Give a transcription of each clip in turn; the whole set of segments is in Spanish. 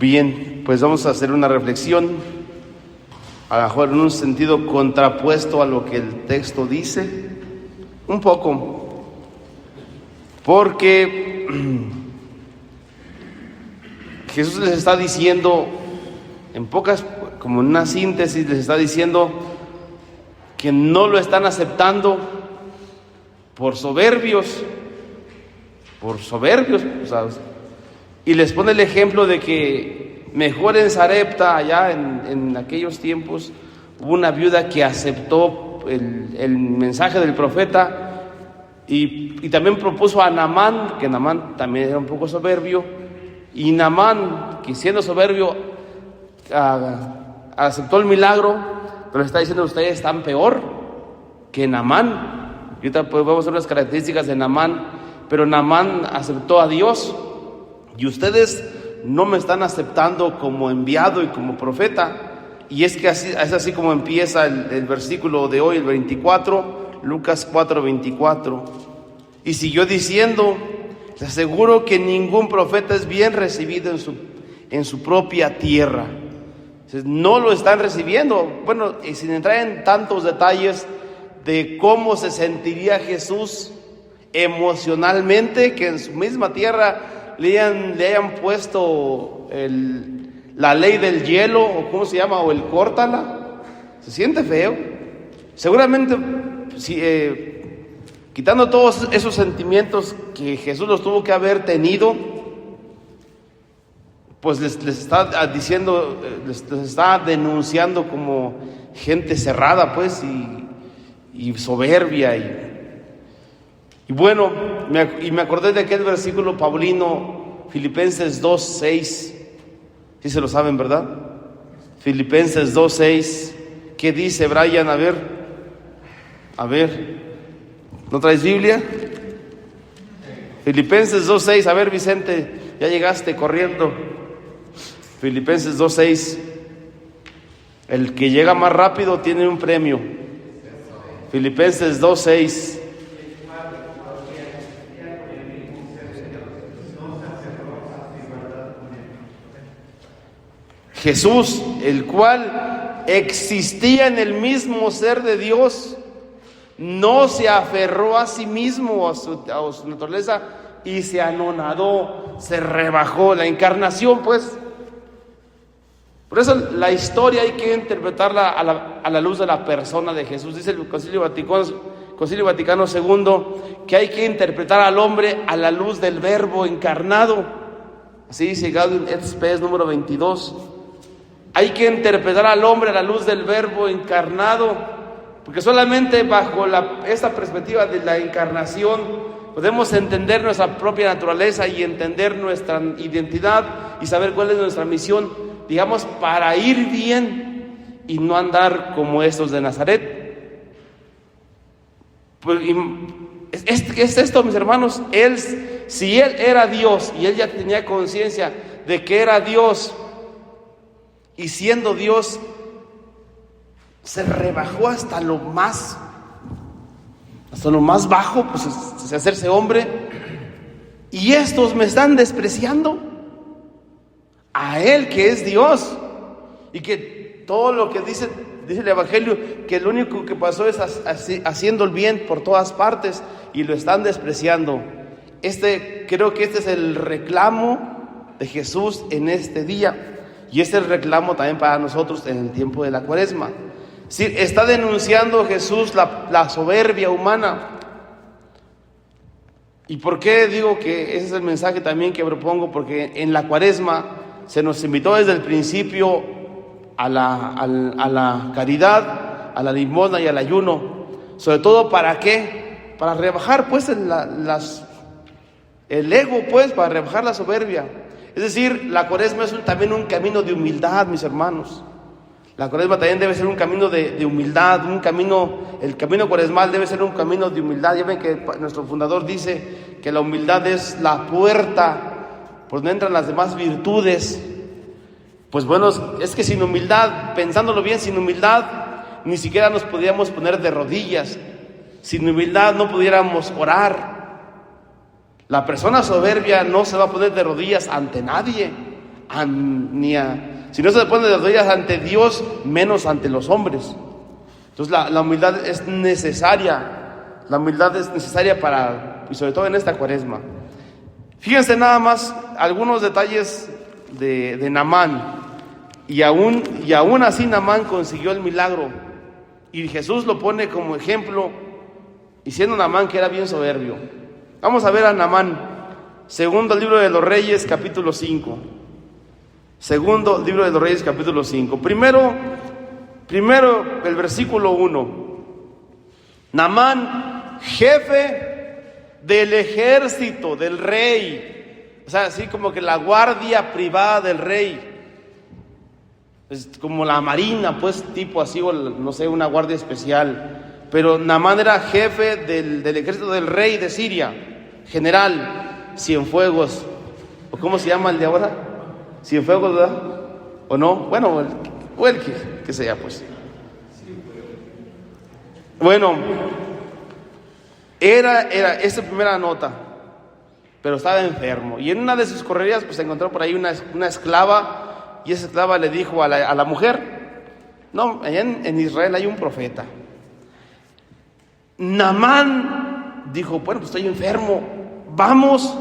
Bien, pues vamos a hacer una reflexión, a lo mejor en un sentido contrapuesto a lo que el texto dice, un poco, porque Jesús les está diciendo, en pocas, como en una síntesis, les está diciendo que no lo están aceptando por soberbios, ¿sabes? Y les pone el ejemplo de que mejor en Sarepta, allá en aquellos tiempos, hubo una viuda que aceptó el mensaje del profeta y también propuso a Naamán, que Naamán también era un poco soberbio, y Naamán, que siendo soberbio, aceptó el milagro, pero está diciendo: ustedes están peor que Naamán. Y ahorita pues vamos a ver las características de Naamán, pero Naamán aceptó a Dios, y ustedes no me están aceptando como enviado y como profeta. Y es que es así como empieza el versículo de hoy, el 24, Lucas 4:24. Y siguió diciendo: les aseguro que ningún profeta es bien recibido en su propia tierra. No lo están recibiendo. Bueno, y sin entrar en tantos detalles de cómo se sentiría Jesús emocionalmente, que en su misma tierra le hayan puesto la ley del hielo, o cómo se llama, o el córtala. Se siente feo. Seguramente, quitando todos esos sentimientos que Jesús los tuvo que haber tenido, pues les está diciendo, les está denunciando como gente cerrada, pues, y soberbia. Y bueno, me acordé de aquel versículo paulino, Filipenses 2:6. Sí se lo saben, ¿verdad? Filipenses 2:6. ¿Qué dice, Brian? A ver, ¿no traes Biblia? Filipenses 2:6. A ver, Vicente, ya llegaste corriendo. Filipenses 2:6. El que llega más rápido tiene un premio. Filipenses 2:6. Jesús, el cual existía en el mismo ser de Dios, no se aferró a sí mismo, a su naturaleza, y se anonadó, se rebajó. La encarnación, pues. Por eso la historia hay que interpretarla a la luz de la persona de Jesús. Dice el Concilio Vaticano II que hay que interpretar al hombre a la luz del Verbo encarnado. Así dice Gaudium et Spes número 22. Hay que interpretar al hombre a la luz del Verbo encarnado, porque solamente bajo esta perspectiva de la encarnación podemos entender nuestra propia naturaleza y entender nuestra identidad y saber cuál es nuestra misión, digamos, para ir bien y no andar como estos de Nazaret. Pues, es esto, mis hermanos. Si él era Dios y él ya tenía conciencia de que era Dios, y siendo Dios, se rebajó hasta lo más bajo, pues hacerse hombre. Y estos me están despreciando a él, que es Dios, y que todo lo que dice el Evangelio, que lo único que pasó es haciendo el bien por todas partes, y lo están despreciando. Creo que este es el reclamo de Jesús en este día. Y este es el reclamo también para nosotros en el tiempo de la Cuaresma. Sí, está denunciando Jesús la soberbia humana. ¿Y por qué digo que ese es el mensaje también que propongo? Porque en la Cuaresma se nos invitó desde el principio a la caridad, a la limosna y al ayuno. Sobre todo, ¿para qué? Para rebajar pues el ego, pues, para rebajar la soberbia. Es decir, la Cuaresma es también un camino de humildad, mis hermanos. La Cuaresma también debe ser un camino de humildad, el camino cuaresmal debe ser un camino de humildad. Ya ven que nuestro fundador dice que la humildad es la puerta por donde entran las demás virtudes. Pues bueno, es que sin humildad, pensándolo bien, sin humildad ni siquiera nos podíamos poner de rodillas. Sin humildad no pudiéramos orar. La persona soberbia no se va a poner de rodillas ante nadie. Si no se pone de rodillas ante Dios, menos ante los hombres. Entonces la humildad es necesaria. La humildad es necesaria y sobre todo en esta Cuaresma. Fíjense nada más algunos detalles de Naamán. Y aún así Naamán consiguió el milagro. Y Jesús lo pone como ejemplo, y siendo Naamán que era bien soberbio. Vamos a ver a Naamán. Segundo libro de los Reyes, capítulo 5. Segundo libro de los Reyes, capítulo 5. Primero el versículo 1. Naamán, jefe del ejército del rey. O sea, así como que la guardia privada del rey. Es como la marina, pues, tipo así, o no sé, una guardia especial. Pero Naamán era jefe del ejército del rey de Siria, general, Cienfuegos. ¿O cómo se llama el de ahora? Cienfuegos, ¿verdad? ¿O no? Bueno, el que sea, pues. Bueno, era esa primera nota, pero estaba enfermo. Y en una de sus correrías, pues, se encontró por ahí una esclava. Y esa esclava le dijo a la mujer: no, allá en Israel hay un profeta. Naamán dijo: bueno, pues estoy enfermo, vamos,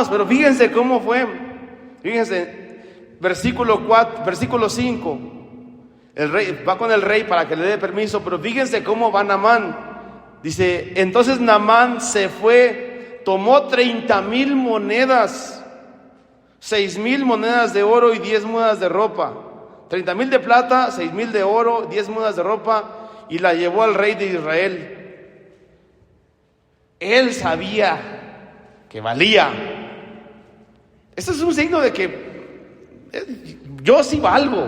pero fíjense cómo fue. Fíjense, versículo 5. El rey va con el rey para que le dé permiso, pero fíjense cómo va Naamán. Dice: entonces Naamán se fue, tomó 30,000 monedas, 6,000 monedas de oro y 10 mudas de ropa, 30,000 de plata, 6,000 de oro, 10 mudas de ropa, y la llevó al rey de Israel. Él sabía que valía. Esto es un signo de que yo sí valgo,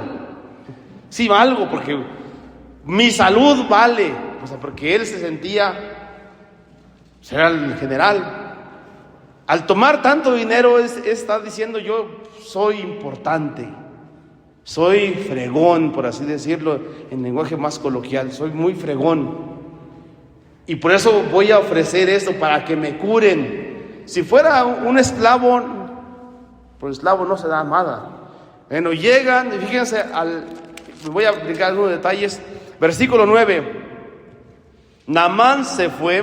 porque mi salud vale. O sea, porque él se sentía, era el general. Al tomar tanto dinero, está diciendo: yo soy importante, soy fregón, por así decirlo, en lenguaje más coloquial, soy muy fregón. Y por eso voy a ofrecer esto para que me curen. Si fuera un esclavo, por esclavo no se da nada. Bueno, llegan, y fíjense, voy a explicar algunos detalles. Versículo 9. Naamán se fue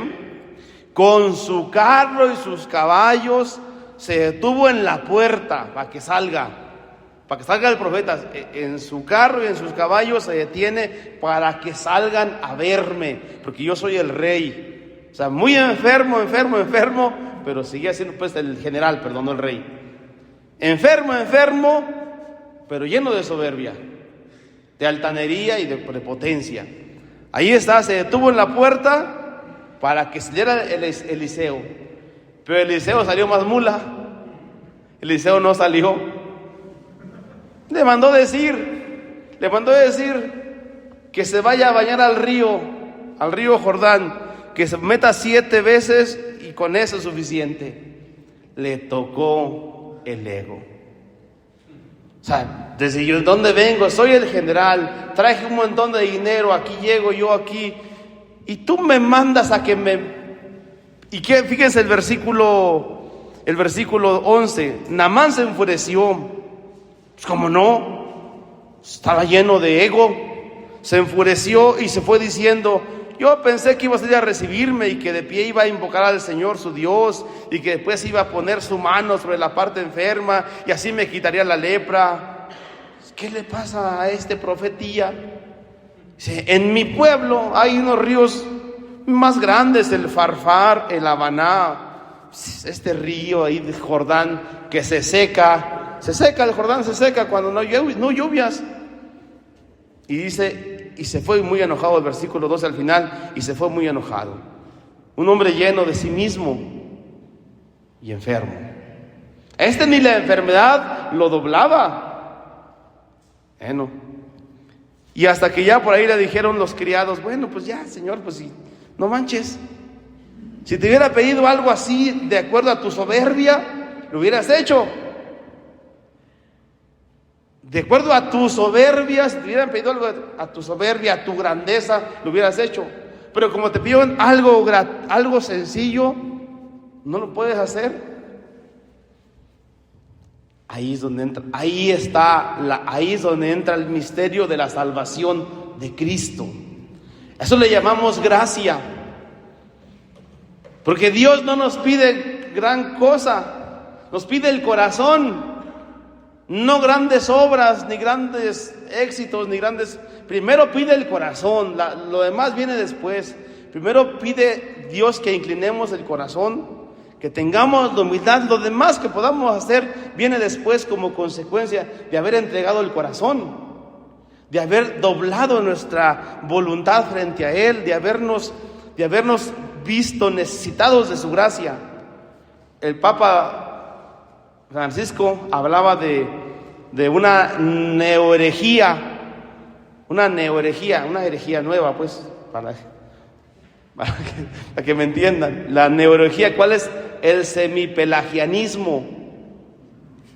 con su carro y sus caballos, se detuvo en la puerta para que salga el profeta. En su carro y en sus caballos se detiene para que salgan a verme, porque yo soy el rey. O sea, muy enfermo, pero seguía siendo, pues, el general, perdón, no el rey. Enfermo, pero lleno de soberbia, de altanería y de prepotencia. Ahí está, se detuvo en la puerta para que saliera Eliseo. Pero Eliseo salió más mula. Eliseo no salió. Le mandó decir que se vaya a bañar al río Jordán, que se meta 7 veces y con eso es suficiente. Le tocó el ego. O sea, desde yo, ¿dónde vengo? Soy el general, traje un montón de dinero, aquí llego yo aquí, y tú me mandas a que me... Y que, fíjense el versículo 11, Naamán se enfureció. Pues como no, estaba lleno de ego, se enfureció y se fue diciendo: yo pensé que iba a salir a recibirme y que de pie iba a invocar al Señor su Dios, y que después iba a poner su mano sobre la parte enferma y así me quitaría la lepra. ¿Qué le pasa a este profetía? Dice: en mi pueblo hay unos ríos más grandes, el Farfar, el Habaná, este río ahí de Jordán que se seca, el Jordán se seca cuando no lluvias. Y dice, y se fue muy enojado, el versículo 12 al final, y se fue muy enojado. Un hombre lleno de sí mismo y enfermo. Ni la enfermedad lo doblaba. Bueno. Y hasta que ya por ahí le dijeron los criados: bueno, pues ya, señor, pues sí, no manches. Si te hubiera pedido algo así, de acuerdo a tu soberbia, lo hubieras hecho. De acuerdo a tu soberbia, si te hubieran pedido algo a tu soberbia, a tu grandeza, lo hubieras hecho. Pero como te pidieron algo sencillo, no lo puedes hacer. ahí es donde entra, ahí es donde entra el misterio de la salvación de Cristo. Eso le llamamos gracia. Porque Dios no nos pide gran cosa, nos pide el corazón, no grandes obras, ni grandes éxitos, ni grandes... Primero pide el corazón, lo demás viene después. Primero pide Dios que inclinemos el corazón, que tengamos la humildad. Lo demás que podamos hacer viene después como consecuencia de haber entregado el corazón, de haber doblado nuestra voluntad frente a Él, de habernos visto necesitados de su gracia. El Papa Francisco hablaba de una neoherejía, una herejía nueva, pues, para que me entiendan. La neoherejía, ¿cuál es? El semipelagianismo.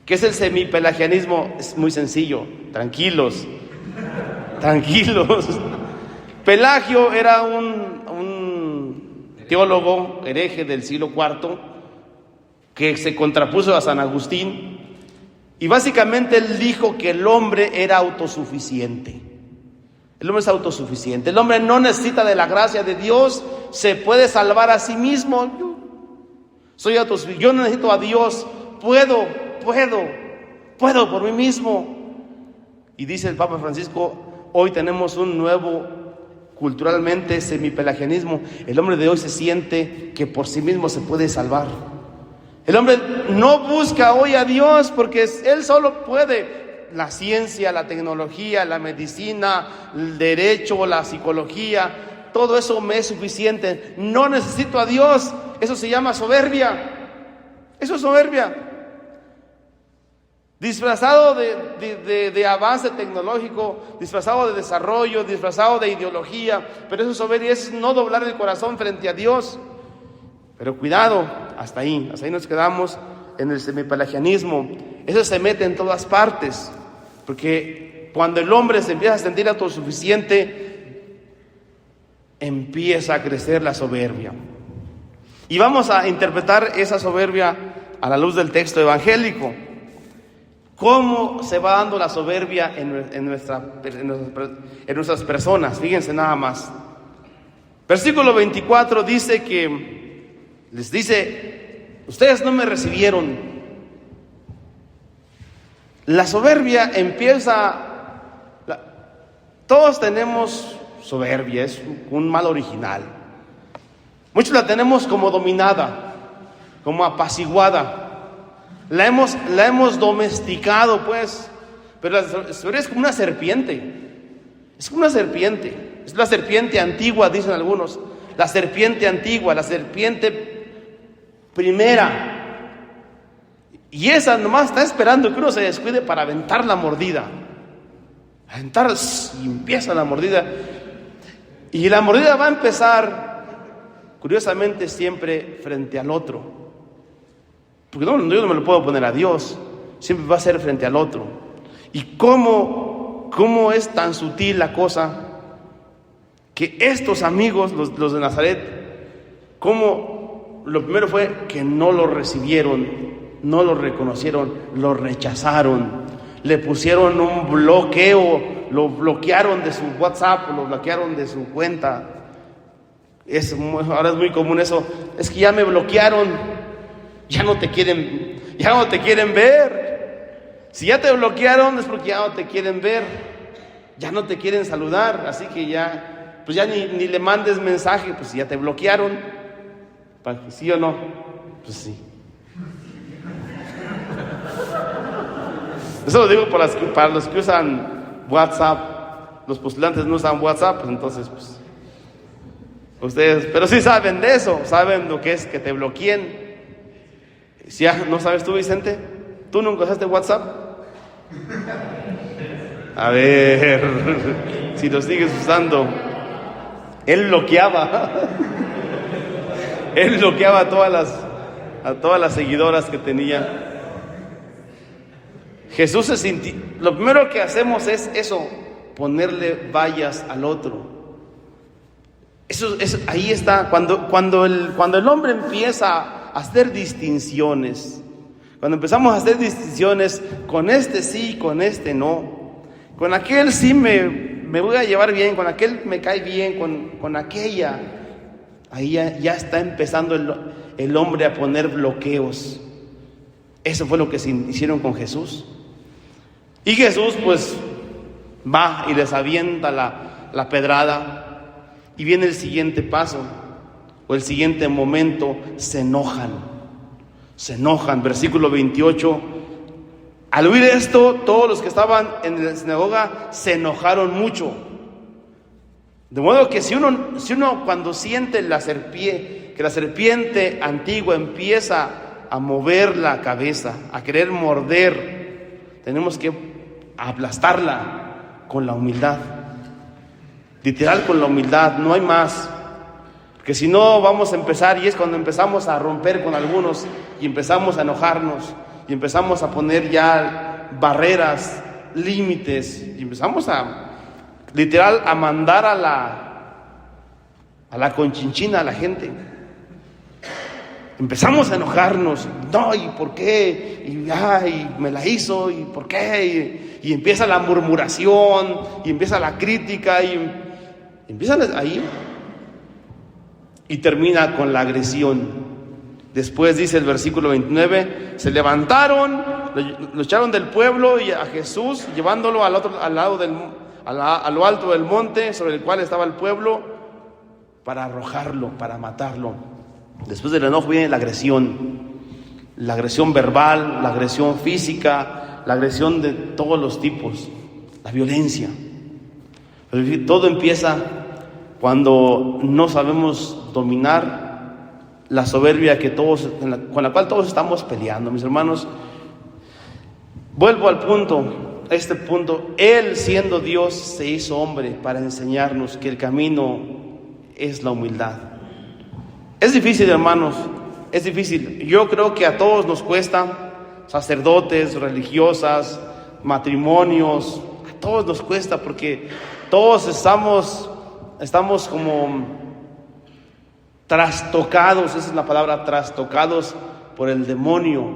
¿Qué es el semipelagianismo? Es muy sencillo, tranquilos. Pelagio era un teólogo hereje del siglo IV que se contrapuso a San Agustín, y básicamente él dijo que el hombre era autosuficiente. El hombre es autosuficiente, el hombre no necesita de la gracia de Dios, se puede salvar a sí mismo. Yo no necesito a Dios, puedo por mí mismo. Y dice el Papa Francisco, hoy tenemos un nuevo, culturalmente, semipelagianismo. El hombre de hoy se siente que por sí mismo se puede salvar. El hombre no busca hoy a Dios porque él solo puede. La ciencia, la tecnología, la medicina, el derecho, la psicología, todo eso me es suficiente. No necesito a Dios. Eso se llama soberbia. Eso es soberbia. Disfrazado de avance tecnológico, disfrazado de desarrollo, disfrazado de ideología, pero eso es soberbia, es no doblar el corazón frente a Dios. Pero cuidado, hasta ahí nos quedamos en el semipelagianismo. Eso se mete en todas partes, porque cuando el hombre se empieza a sentir autosuficiente, empieza a crecer la soberbia. Y vamos a interpretar esa soberbia a la luz del texto evangélico. ¿Cómo se va dando la soberbia en nuestras personas? Fíjense nada más. Versículo 24 dice les dice, ustedes no me recibieron. La soberbia empieza, todos tenemos soberbia, es un mal original. Muchos la tenemos como dominada, como apaciguada. La hemos domesticado, pues. Pero la soberbia es como una serpiente. Es como una serpiente. Es la serpiente antigua, dicen algunos. La serpiente antigua, la serpiente primera. Y esa nomás está esperando que uno se descuide para aventar la mordida. Aventar y empieza la mordida. Y la mordida va a empezar, curiosamente, siempre frente al otro. Porque yo no me lo puedo poner a Dios, siempre va a ser frente al otro. Y cómo es tan sutil la cosa, que estos amigos, los de Nazaret, como lo primero fue que no lo recibieron, no lo reconocieron, lo rechazaron, le pusieron un bloqueo, lo bloquearon de su WhatsApp, lo bloquearon de su cuenta. Ahora es muy común eso, es que ya me bloquearon. Ya no te quieren ver. Si ya te bloquearon es porque ya no te quieren ver, ya no te quieren saludar, así que ya ni le mandes mensaje, pues si ya te bloquearon, ¿sí o no? Pues sí. Eso lo digo para los que usan WhatsApp. Los postulantes no usan WhatsApp, pues entonces pues ustedes, pero sí saben de eso, saben lo que es que te bloqueen. Si ya no sabes tú, Vicente, ¿tú nunca usaste WhatsApp? A ver, si lo sigues usando. Él bloqueaba a todas las seguidoras que tenía. Jesús se sintió. Lo primero que hacemos es eso, ponerle vallas al otro. Eso ahí está. Cuando el hombre empieza a hacer distinciones, Cuando empezamos a hacer distinciones, con este sí, con este no. Con aquel sí me voy a llevar bien, con aquel me cae bien, con aquella. Ahí ya está empezando el hombre a poner bloqueos. Eso fue lo que se hicieron con Jesús. Y Jesús pues va y les avienta la pedrada. Y viene el siguiente paso, o el siguiente momento, se enojan. Versículo 28. Al oír esto, todos los que estaban en la sinagoga se enojaron mucho. De modo que si uno cuando siente que la serpiente antigua empieza a mover la cabeza, a querer morder, tenemos que aplastarla con la humildad. Literal, con la humildad, no hay más. Porque si no vamos a empezar, y es cuando empezamos a romper con algunos y empezamos a enojarnos y empezamos a poner ya barreras, límites, y empezamos literal a mandar a la conchinchina a la gente. Empezamos a enojarnos, no, ¿y por qué? Y me la hizo, ¿y por qué? Y empieza la murmuración, y empieza la crítica, y empieza ahí. Y termina con la agresión. Después dice el versículo 29, se levantaron, lo echaron del pueblo y a Jesús, llevándolo a lo alto del monte sobre el cual estaba el pueblo, para arrojarlo, para matarlo. Después del enojo viene la agresión verbal, la agresión física, la agresión de todos los tipos, la violencia. Todo empieza cuando no sabemos dominar la soberbia con la cual todos estamos peleando, mis hermanos. Vuelvo al punto, Él siendo Dios se hizo hombre para enseñarnos que el camino es la humildad. Es difícil, hermanos, es difícil. Yo creo que a todos nos cuesta, sacerdotes, religiosas, matrimonios, a todos nos cuesta, porque todos estamos como trastocados, esa es la palabra, trastocados por el demonio,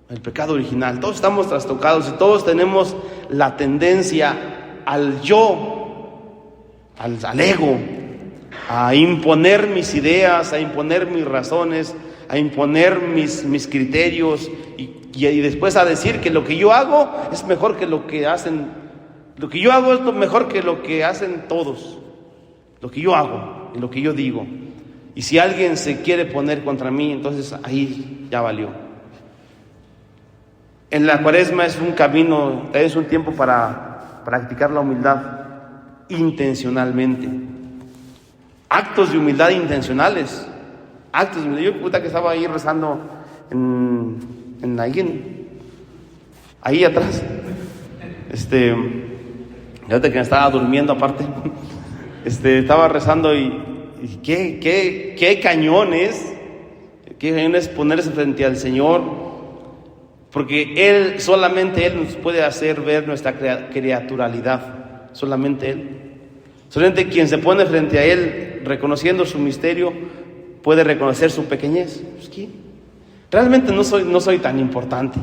el pecado original. Todos estamos trastocados y todos tenemos la tendencia al yo, al ego, a imponer mis ideas, a imponer mis razones, a imponer mis criterios y después a decir que lo que yo hago es mejor que lo que hacen. Lo que yo hago es mejor que lo que hacen todos. Lo que yo hago y lo que yo digo. Y si alguien se quiere poner contra mí, entonces ahí ya valió. En la Cuaresma es un camino, es un tiempo para practicar la humildad intencionalmente. Actos de humildad intencionales. Actos de humildad. Yo que estaba ahí rezando ahí atrás. Fíjate que me estaba durmiendo aparte. Estaba rezando y qué cañón es ponerse frente al Señor, porque solamente Él nos puede hacer ver nuestra criaturalidad, solamente Él. Solamente quien se pone frente a Él reconociendo su misterio puede reconocer su pequeñez. Pues, ¿quién? Realmente no soy tan importante.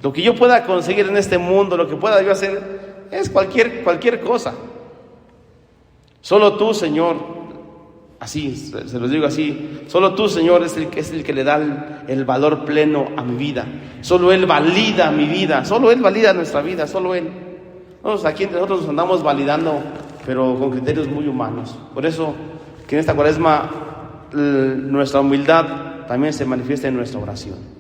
Lo que yo pueda conseguir en este mundo, lo que pueda yo hacer, es cualquier cosa. Solo tú, Señor, así, se los digo así, solo tú, Señor, es el que le da el valor pleno a mi vida. Solo Él valida mi vida, solo Él valida nuestra vida, solo Él. Aquí entre nosotros nos andamos validando, pero con criterios muy humanos. Por eso, que en esta Cuaresma nuestra humildad también se manifiesta en nuestra oración.